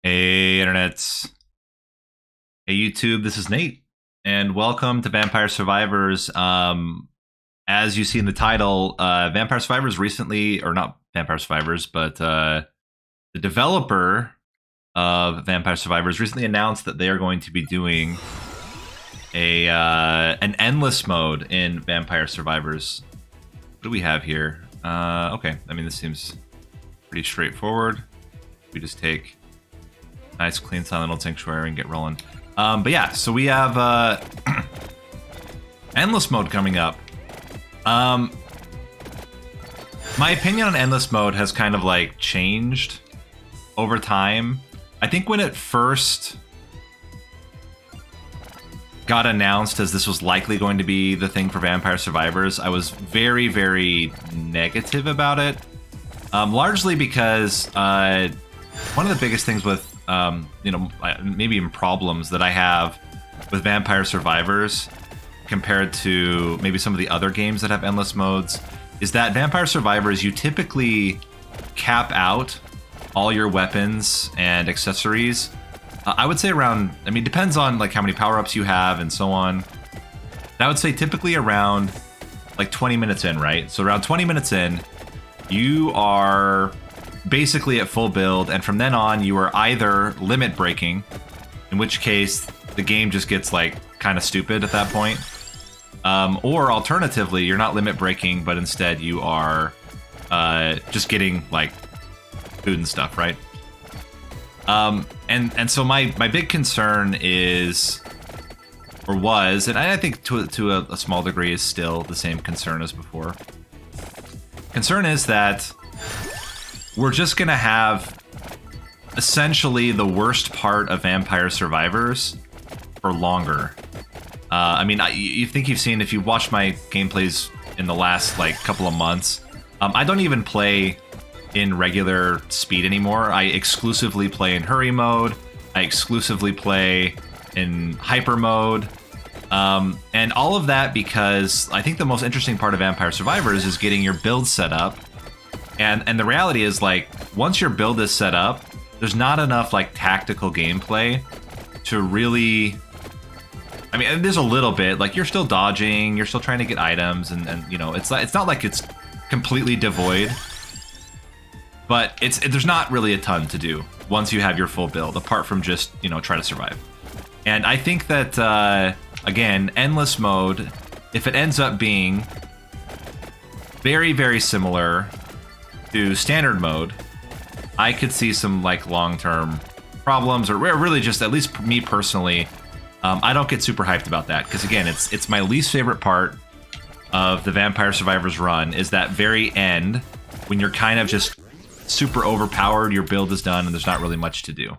Hey, Internet. Hey, YouTube. This is Nate, and welcome to Vampire Survivors. As you see in the title, Vampire Survivors recently, or not Vampire Survivors, but the developer of Vampire Survivors recently announced that they are going to be doing an endless mode in Vampire Survivors. What do we have here? Okay, I mean, this seems pretty straightforward. We just take nice, clean, silent old sanctuary and get rolling. But yeah, so we have endless mode coming up. My opinion on endless mode has kind of like changed over time. I think when it first got announced as this was likely going to be the thing for Vampire Survivors, I was very, very negative about it. Largely because one of the biggest things with maybe even problems that I have with Vampire Survivors compared to maybe some of the other games that have endless modes is that Vampire Survivors, you typically cap out all your weapons and accessories. I would say around, I mean, depends on like how many power-ups you have and so on. I would say typically around like 20 minutes in, right? So around 20 minutes in, you are basically at full build, and from then on you are either limit breaking, in which case the game just gets like kind of stupid at that point, or alternatively you're not limit breaking, but instead you are just getting like food and stuff, right? And so my big concern is, or was, and I think to a small degree is still the same concern as before. Concern is that we're just gonna have essentially the worst part of Vampire Survivors for longer. I mean, you think you've seen, if you've watched my gameplays in the last like couple of months, I don't even play in regular speed anymore. I exclusively play in hurry mode. I exclusively play in hyper mode. And all of that because I think the most interesting part of Vampire Survivors is getting your build set up. And the reality is, like, once your build is set up, there's not enough like tactical gameplay to really, I mean, there's a little bit, like you're still dodging, you're still trying to get items, and you know, it's not like it's completely devoid, but there's not really a ton to do once you have your full build, apart from just, you know, try to survive. And I think that again, endless mode, if it ends up being very, very similar to standard mode, I could see some like long-term problems, or really just, at least me personally, I don't get super hyped about that, because again, it's my least favorite part of the Vampire Survivors run, is that very end when you're kind of just super overpowered, your build is done, and there's not really much to do.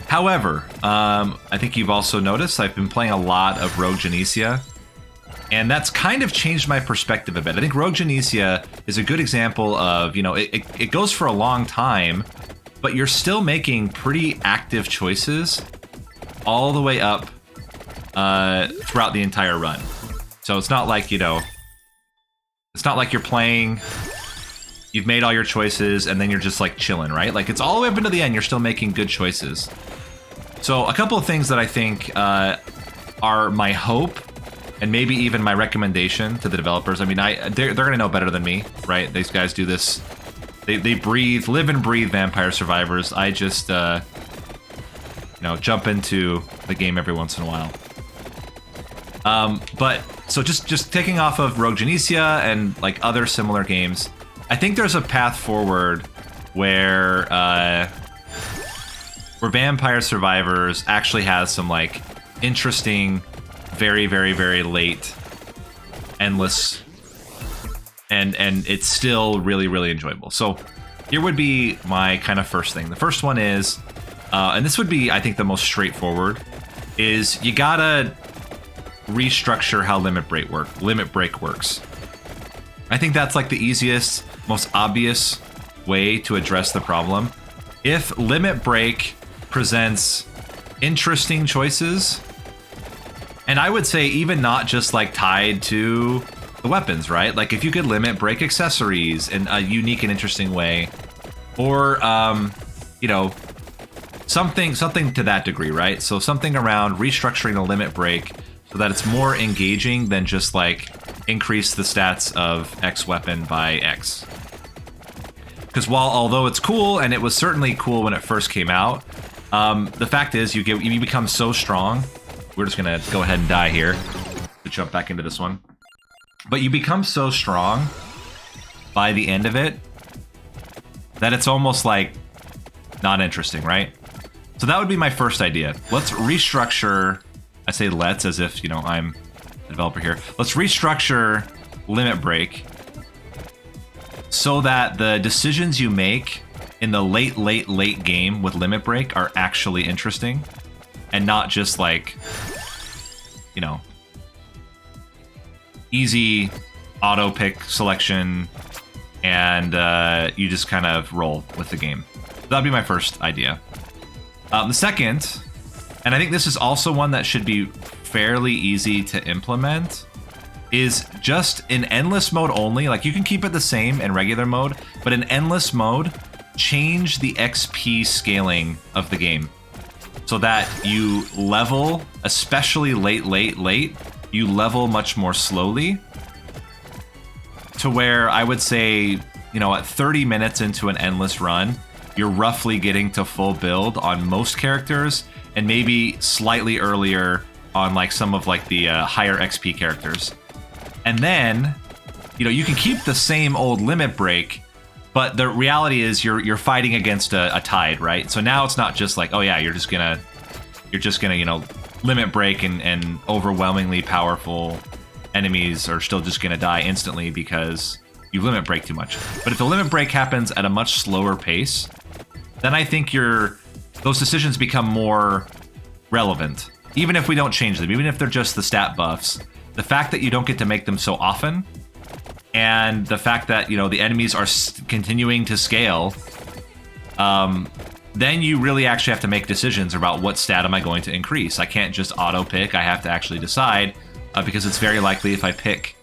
However, I think you've also noticed I've been playing a lot of Rogue Genesia, and that's kind of changed my perspective a bit. I think Rogue Genesia is a good example of, you know, it goes for a long time, but you're still making pretty active choices all the way up throughout the entire run. So it's not like, you know, it's not like you're playing, you've made all your choices, and then you're just like chilling, right? Like it's all the way up into the end, you're still making good choices. So a couple of things that I think are my hope, and maybe even my recommendation to the developers. I mean, they're gonna know better than me, right? These guys do this. They live and breathe Vampire Survivors. I just, you know, jump into the game every once in a while. But so just taking off of Rogue Genesia and like other similar games, I think there's a path forward where Vampire Survivors actually has some like interesting, very, very, very late endless, and it's still really, really enjoyable. So here would be my kind of first thing. The first one is, and this would be, I think, the most straightforward, is you gotta restructure how limit break works. I think that's like the easiest, most obvious way to address the problem. If limit break presents interesting choices, and I would say even not just like tied to the weapons, right? Like if you could limit break accessories in a unique and interesting way, or you know, something to that degree, right? So something around restructuring the limit break so that it's more engaging than just like increase the stats of X weapon by X. Because although it's cool, and it was certainly cool when it first came out, the fact is you become so strong. We're just gonna go ahead and die here to jump back into this one. But you become so strong by the end of it that it's almost like not interesting, right? So that would be my first idea. Let's restructure. I say let's as if, you know, I'm the developer here. Let's restructure limit break so that the decisions you make in the late game with limit break are actually interesting and not just like, you know, easy auto pick selection and you just kind of roll with the game. That'd be my first idea. The second, and I think this is also one that should be fairly easy to implement, is just in endless mode only. Like, you can keep it the same in regular mode, but in endless mode, change the XP scaling of the game so that you level, especially late, you level much more slowly, to where I would say, you know, at 30 minutes into an endless run, you're roughly getting to full build on most characters, and maybe slightly earlier on like some of like the higher XP characters. And then, you know, you can keep the same old limit break, but the reality is you're fighting against a tide, right? So now it's not just like, oh yeah, you're just gonna, you know, limit break and overwhelmingly powerful enemies are still just gonna die instantly because you limit break too much. But if the limit break happens at a much slower pace, then I think those decisions become more relevant. Even if we don't change them, even if they're just the stat buffs, the fact that you don't get to make them so often, and the fact that, you know, the enemies are continuing to scale, then you really actually have to make decisions about what stat am I going to increase. I can't just auto pick. I have to actually decide, because it's very likely if I pick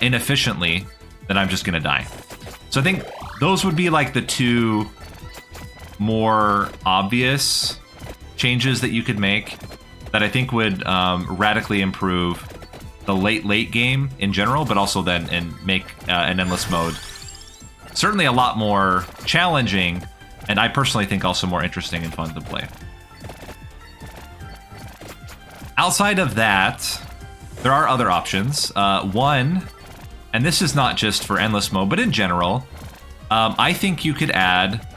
inefficiently, then I'm just gonna die. So I think those would be like the two more obvious changes that you could make that I think would radically improve the late game in general, but also then make an endless mode certainly a lot more challenging, and I personally think also more interesting and fun to play. Outside of that, there are other options. One, and this is not just for endless mode, but in general, I think you could add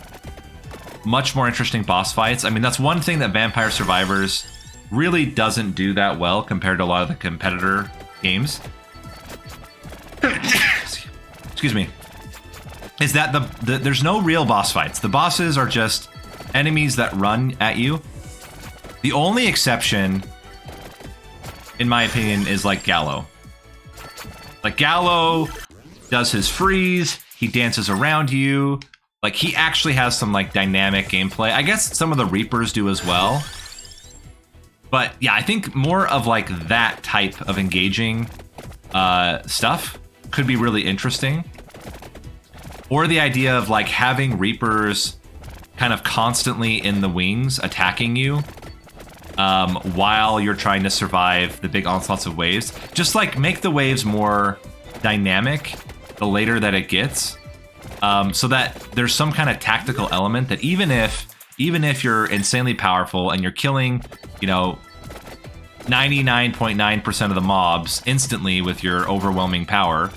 much more interesting boss fights. I mean, that's one thing that Vampire Survivors really doesn't do that well compared to a lot of the competitor games. Excuse me. Is that there's no real boss fights. The bosses are just enemies that run at you. The only exception, in my opinion, is like Gallo. Like, Gallo does his freeze, he dances around you. Like, he actually has some like dynamic gameplay. I guess some of the Reapers do as well. But yeah, I think more of like that type of engaging stuff could be really interesting. Or the idea of like having Reapers kind of constantly in the wings attacking you while you're trying to survive the big onslaughts of waves. Just like make the waves more dynamic the later that it gets, so that there's some kind of tactical element that even if you're insanely powerful and you're killing, you know, 99.9% of the mobs instantly with your overwhelming power,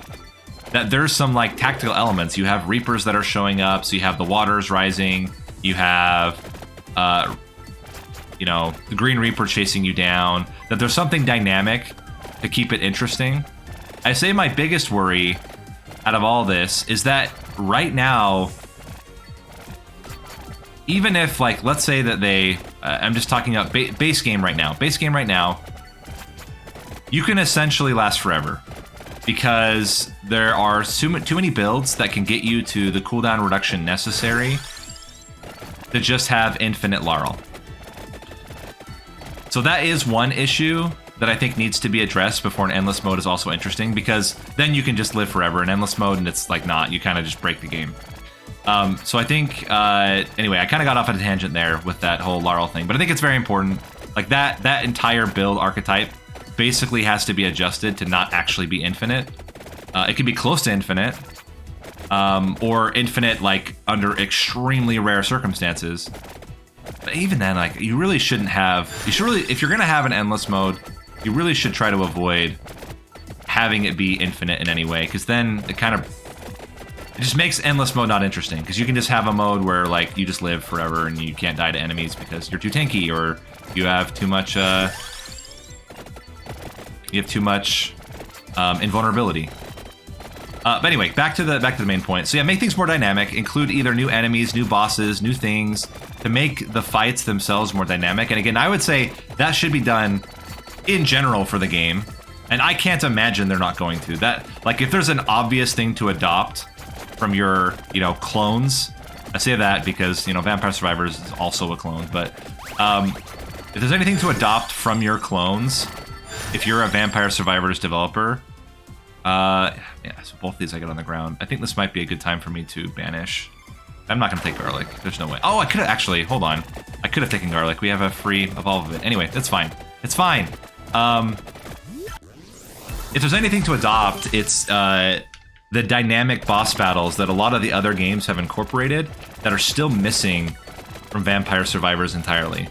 that there's some like tactical elements. You have Reapers that are showing up, so you have the waters rising, you have you know, the Green Reaper chasing you down, that there's something dynamic to keep it interesting. I say my biggest worry out of all this is that right now, even if, like, let's say that they, I'm just talking about base game right now. Base game right now, you can essentially last forever because there are too many builds that can get you to the cooldown reduction necessary to just have infinite Larl. So that is one issue that I think needs to be addressed before an endless mode is also interesting, because then you can just live forever in endless mode and it's like not, you kind of just break the game. So I think, anyway, I kind of got off on a tangent there with that whole Larl thing, but I think it's very important. Like that entire build archetype basically has to be adjusted to not actually be infinite. It can be close to infinite, or infinite like under extremely rare circumstances. But even then, like you really shouldn't have. You should really, if you're gonna have an endless mode, you really should try to avoid having it be infinite in any way, because then it just makes endless mode not interesting. Because you can just have a mode where like you just live forever and you can't die to enemies because you're too tanky or you have too much. Invulnerability. But anyway, back to the main point. So yeah, make things more dynamic. Include either new enemies, new bosses, new things to make the fights themselves more dynamic. And again, I would say that should be done in general for the game. And I can't imagine they're not going to. That, like, if there's an obvious thing to adopt from your, clones, I say that because, Vampire Survivors is also a clone. But if there's anything to adopt from your clones, if you're a Vampire Survivors developer, yeah, so both these I get on the ground. I think this might be a good time for me to banish. I'm not going to take garlic. There's no way. Oh, I could have actually, hold on. I could have taken garlic. We have a free evolve of it. Anyway, that's fine. It's fine. If there's anything to adopt, it's the dynamic boss battles that a lot of the other games have incorporated that are still missing from Vampire Survivors entirely.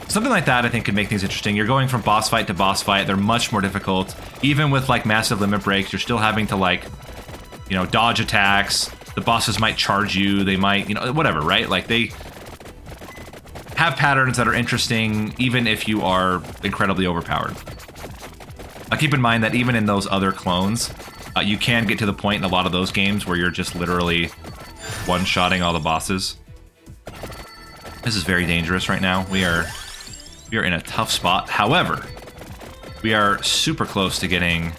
Something like that, I think, could make things interesting. You're going from boss fight to boss fight. They're much more difficult. Even with, like, massive limit breaks, you're still having to, like, dodge attacks. The bosses might charge you. They might, whatever, right? Like, they have patterns that are interesting, even if you are incredibly overpowered. Keep in mind that even in those other clones, you can get to the point in a lot of those games where you're just literally one-shotting all the bosses. This is very dangerous right now. We are in a tough spot. However, we are super close to getting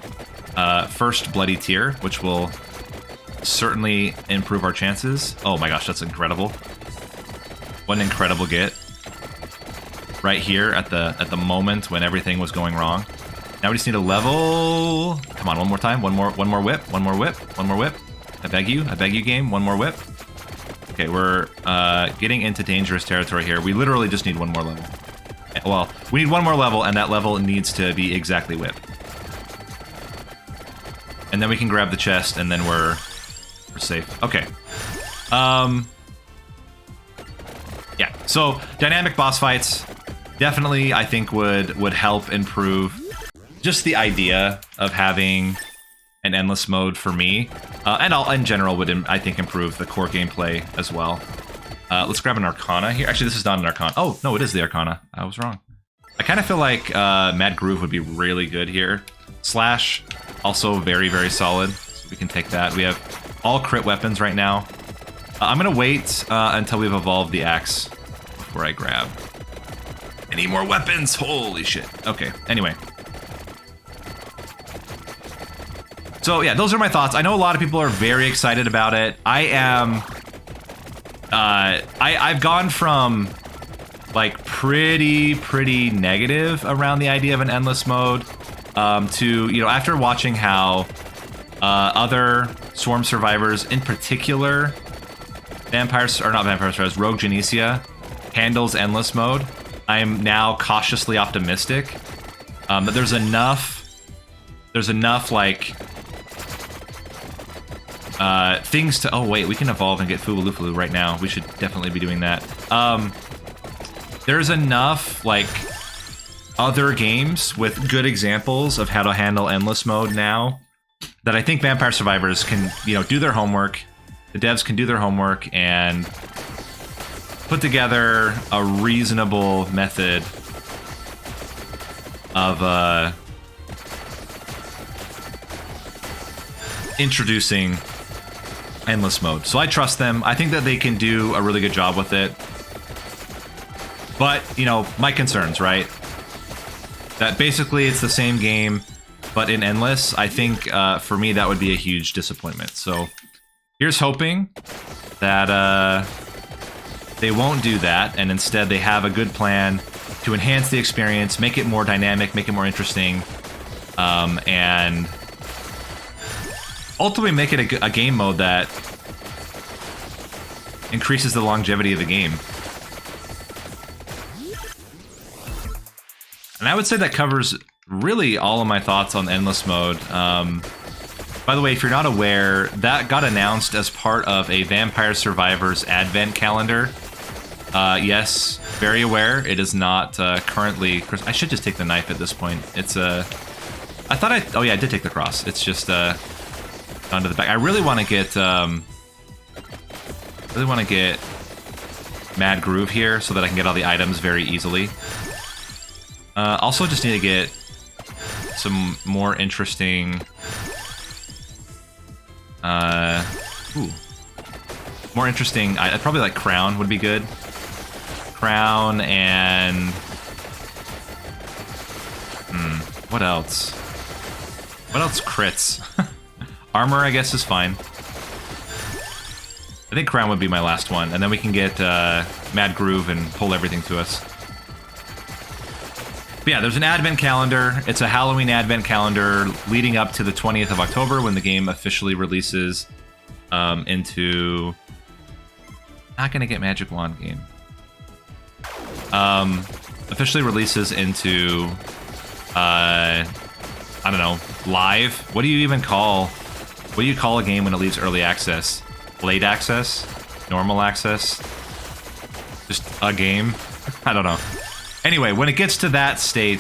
first bloody tier, which will certainly improve our chances. Oh my gosh, that's incredible. What an incredible get. Right here at the moment when everything was going wrong. Now we just need a level. Come on, one more time. One more whip. One more whip. One more whip. I beg you, game. One more whip. Okay, we're getting into dangerous territory here. We literally just need one more level. Well, we need one more level, and that level needs to be exactly whip. And then we can grab the chest, and then we're safe. Okay. Yeah. So dynamic boss fights definitely, I think, would help improve just the idea of having an endless mode for me, and in general would, I think, improve the core gameplay as well. Let's grab an Arcana here. Actually, this is not an Arcana. Oh, no, it is the Arcana. I was wrong. I kind of feel like Mad Groove would be really good here. Slash, also very, very solid. So we can take that. We have all crit weapons right now. I'm going to wait until we've evolved the axe before I grab any more weapons. Holy shit. Okay, anyway. So yeah, those are my thoughts. I know a lot of people are very excited about it. I am... I've gone from like pretty negative around the idea of an endless mode to, after watching how other Swarm survivors, in particular Rogue Genesia handles endless mode, I am now cautiously optimistic that there's enough like things to... Oh, wait, we can evolve and get Fuwalufulu right now. We should definitely be doing that. There's enough, like, other games with good examples of how to handle endless mode now that I think Vampire Survivors can, do their homework. The devs can do their homework and put together a reasonable method of introducing endless mode. So I trust them. I think that they can do a really good job with it. But, my concerns, right? That basically it's the same game, but in endless. I think for me that would be a huge disappointment. So here's hoping that they won't do that, and instead they have a good plan to enhance the experience, make it more dynamic, make it more interesting, and ultimately make it a game mode that increases the longevity of the game. And I would say that covers really all of my thoughts on Endless Mode. By the way, if you're not aware, that got announced as part of a Vampire Survivors Advent calendar. Yes, very aware. It is not currently... I should just take the knife at this point. It's I thought I... Oh yeah, I did take the cross. It's just onto the back. I really want to get... Mad Groove here so that I can get all the items very easily. Also just need to get some more interesting... more interesting... I'd probably like Crown would be good. Crown and... what else? What else crits? Armor, I guess, is fine. I think Crown would be my last one, and then we can get Mad Groove and pull everything to us. But yeah, there's an advent calendar. It's a Halloween advent calendar leading up to the 20th of October when the game officially releases into... Not gonna get Magic Wand game. Officially releases into... I don't know, live? What do you even call... What do you call a game when it leaves early access? Late access? Normal access? Just a game? I don't know. Anyway, when it gets to that state,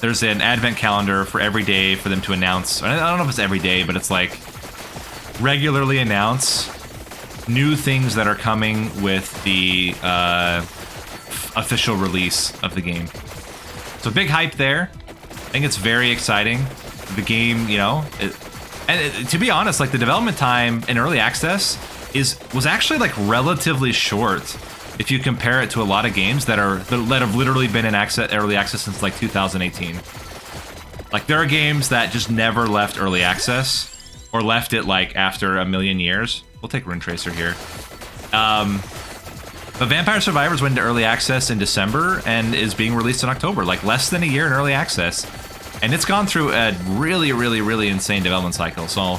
there's an advent calendar for every day for them to announce. I don't know if it's every day, but it's like regularly announce new things that are coming with the official release of the game. So big hype there. I think it's very exciting. The game, you know, to be honest, like the development time in early access was actually like relatively short if you compare it to a lot of games that have literally been in early access since like 2018. Like there are games that just never left early access or left it like after a million years. We'll take Rune Tracer here. But Vampire Survivors went into early access in December and is being released in October, like less than a year in early access. And it's gone through a really, really, really insane development cycle. So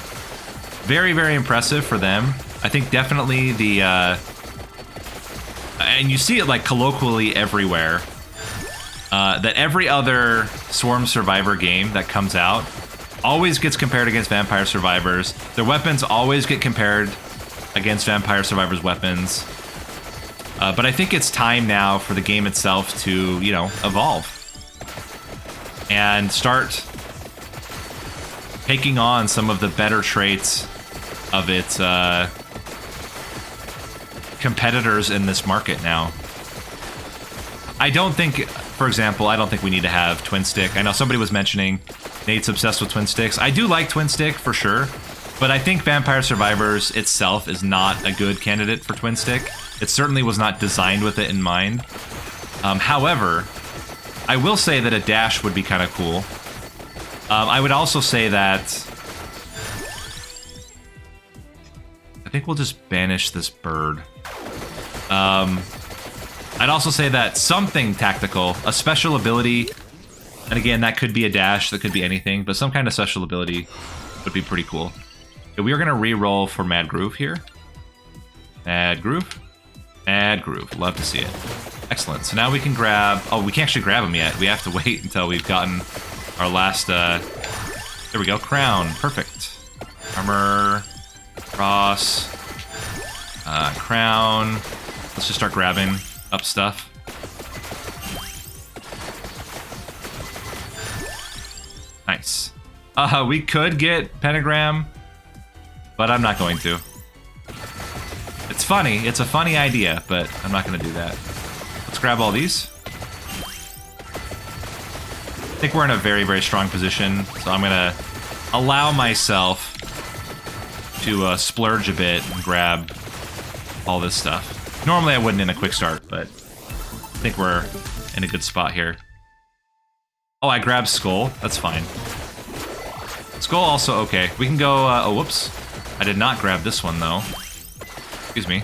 very, very impressive for them. I think definitely the... and you see it like colloquially everywhere. That every other Swarm Survivor game that comes out always gets compared against Vampire Survivors. Their weapons always get compared against Vampire Survivors' weapons. But I think it's time now for the game itself to, you know, evolve. And start taking on some of the better traits of its competitors in this market now. I don't think, for example, I don't think we need to have Twin Stick. I know somebody was mentioning Nate's obsessed with Twin Sticks. I do like Twin Stick for sure, but I think Vampire Survivors itself is not a good candidate for Twin Stick. It certainly was not designed with it in mind. However, I will say that a dash would be kind of cool. I would also say that... I think we'll just banish this bird. I'd also say that something tactical, a special ability, and again, that could be a dash, that could be anything, but some kind of special ability would be pretty cool. Okay, we are going to re-roll for Mad Groove here. Mad Groove. Mad Groove. Love to see it. Excellent. So now we can grab... Oh, we can't actually grab them yet. We have to wait until we've gotten our last... There we go. Crown. Perfect. Armor. Cross. Crown. Let's just start grabbing up stuff. Nice. We could get Pentagram, but I'm not going to. It's funny. It's a funny idea, but I'm not going to do that. Let's grab all these. I think we're in a very, very strong position, so I'm going to allow myself to splurge a bit and grab all this stuff. Normally I wouldn't in a quick start, but I think we're in a good spot here. Oh, I grabbed Skull. That's fine. Skull also okay. We can go... oh, whoops. I did not grab this one, though. Excuse me.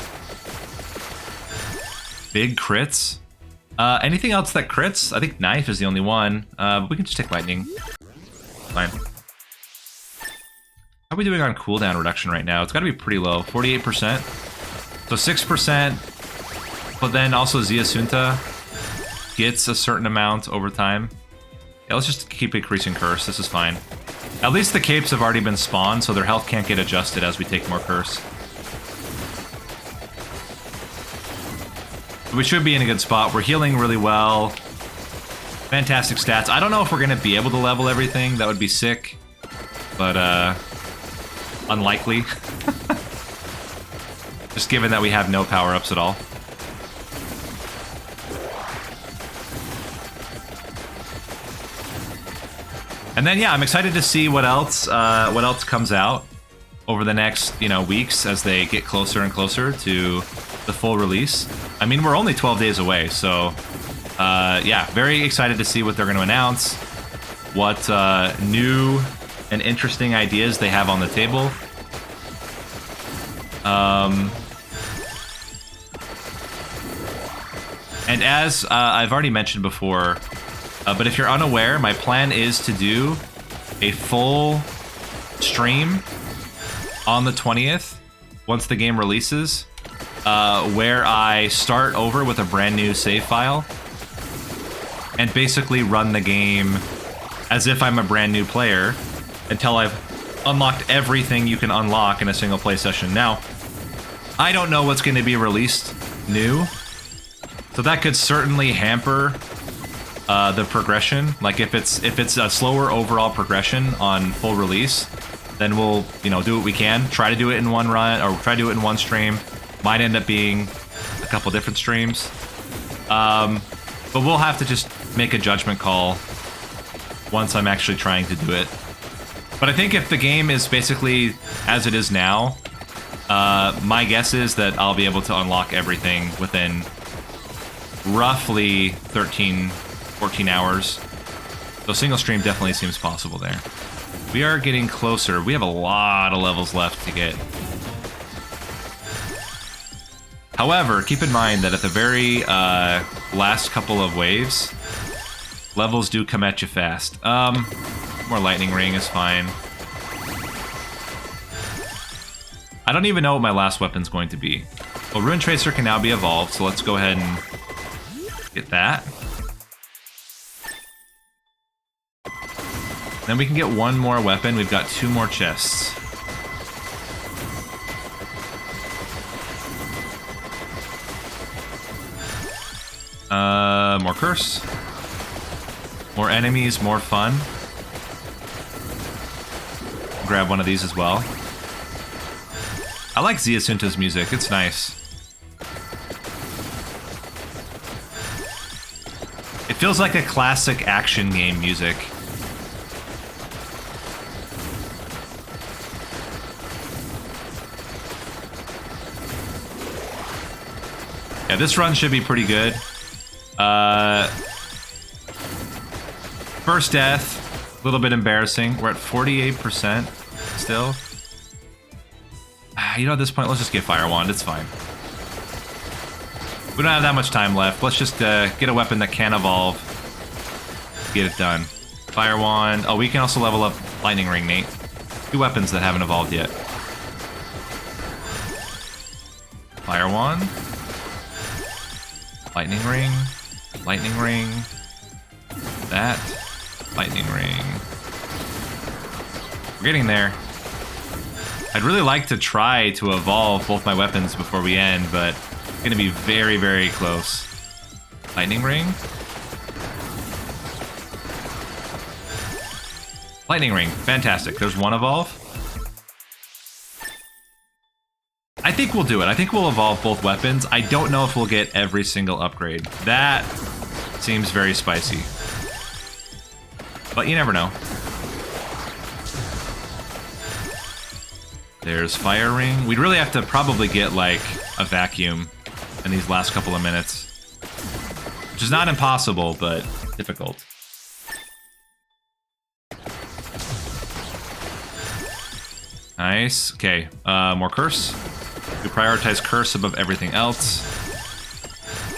Big crits. Anything else that crits? I think Knife is the only one. We can just take Lightning. Fine. How are we doing on cooldown reduction right now? It's got to be pretty low, 48%. So 6%, but then also Ziasunta gets a certain amount over time. Yeah, let's just keep increasing curse. This is fine. At least the capes have already been spawned, so their health can't get adjusted as we take more curse. We should be in a good spot. We're healing really well. Fantastic stats. I don't know if we're going to be able to level everything. That would be sick. But, unlikely. Just given that we have no power-ups at all. And then, yeah, I'm excited to see what else comes out over the next, weeks as they get closer and closer to the full release. I mean, we're only 12 days away, so yeah, very excited to see what they're going to announce, what new and interesting ideas they have on the table. And as I've already mentioned before, but if you're unaware, my plan is to do a full stream on the 20th, once the game releases, where I start over with a brand new save file and basically run the game as if I'm a brand new player until I've unlocked everything you can unlock in a single play session. Now, I don't know what's going to be released new, so that could certainly hamper the progression. Like if it's a slower overall progression on full release, then we'll do what we can. Try to do it in one run, or try to do it in one stream. Might end up being a couple different streams. But we'll have to just make a judgment call once I'm actually trying to do it. But I think if the game is basically as it is now, my guess is that I'll be able to unlock everything within roughly 14 hours. So single stream definitely seems possible there. We are getting closer. We have a lot of levels left to get. However, keep in mind that at the very last couple of waves, levels do come at you fast. More lightning ring is fine. I don't even know what my last weapon's going to be. Well, Ruin Tracer can now be evolved, so let's go ahead and get that. Then we can get one more weapon. We've got 2 more chests. More curse. More enemies, more fun. Grab one of these as well. I like Ziasunta's music. It's nice. It feels like a classic action game music. Yeah, this run should be pretty good. First death, a little bit embarrassing. We're at 48% still. At this point, let's just get Fire Wand. It's fine. We don't have that much time left. Let's just get a weapon that can evolve. Get it done. Fire Wand. Oh, we can also level up Lightning Ring, Nate. 2 weapons that haven't evolved yet. Fire Wand. Lightning Ring. Lightning Ring. That. Lightning Ring. We're getting there. I'd really like to try to evolve both my weapons before we end, but it's going to be very, very close. Lightning Ring. Lightning Ring. Fantastic. There's one evolve. I think we'll do it. I think we'll evolve both weapons. I don't know if we'll get every single upgrade. That seems very spicy. But you never know. There's Fire Ring. We'd really have to probably get, like, a vacuum in these last couple of minutes. Which is not impossible, but difficult. Nice. Okay, more curse. We prioritize curse above everything else.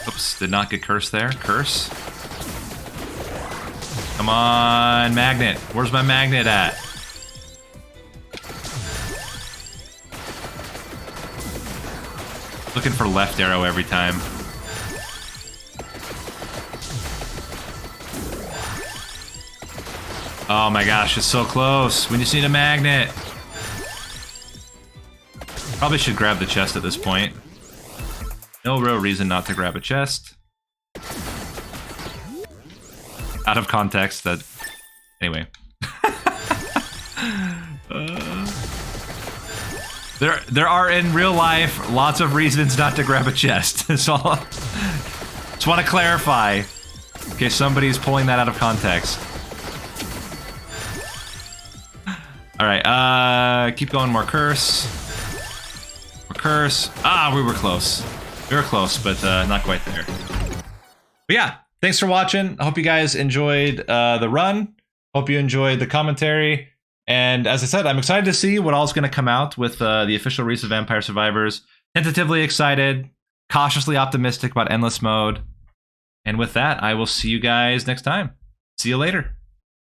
Oops, did not get curse there. Curse. Come on, magnet. Where's my magnet at? Looking for left arrow every time. Oh my gosh, it's so close. We just need a magnet. Probably should grab the chest at this point. No real reason not to grab a chest. Out of context, that... Anyway. There are, in real life, lots of reasons not to grab a chest. So, just want to clarify, in case somebody's pulling that out of context. Alright, keep going, more curse. More curse. Ah, we were close. We were close, but not quite there. But yeah, thanks for watching. I hope you guys enjoyed the run. Hope you enjoyed the commentary. And as I said, I'm excited to see what all's going to come out with the official release of Vampire Survivors. Tentatively excited, cautiously optimistic about Endless Mode. And with that, I will see you guys next time. See you later.